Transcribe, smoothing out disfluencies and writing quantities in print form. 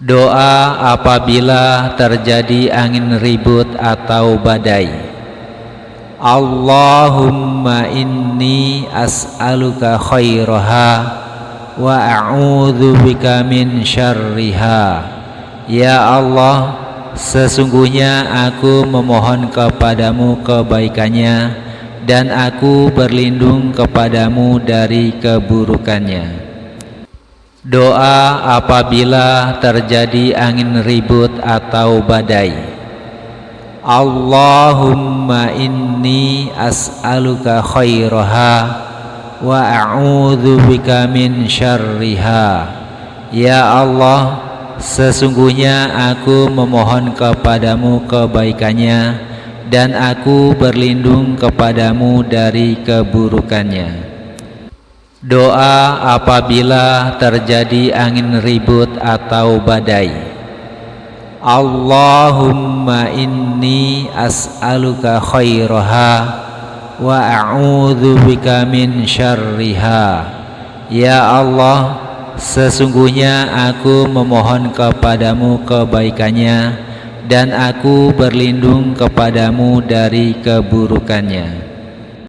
Doa apabila terjadi angin ribut atau badai. Allahumma inni as'aluka khairaha wa a'udzubika min syarriha. Ya Allah, sesungguhnya aku memohon kepadamu kebaikannya dan aku berlindung kepadamu dari keburukannya. Doa apabila terjadi angin ribut atau badai. Allahumma inni as'aluka khairaha wa a'udzubika min syarriha. Ya Allah, sesungguhnya aku memohon kepadamu kebaikannya dan aku berlindung kepadamu dari keburukannya. Doa apabila terjadi angin ribut atau badai. Allahumma inni as'aluka khairaha wa a'udzubika min syarriha. Ya Allah, sesungguhnya aku memohon kepadamu kebaikannya dan aku berlindung kepadamu dari keburukannya.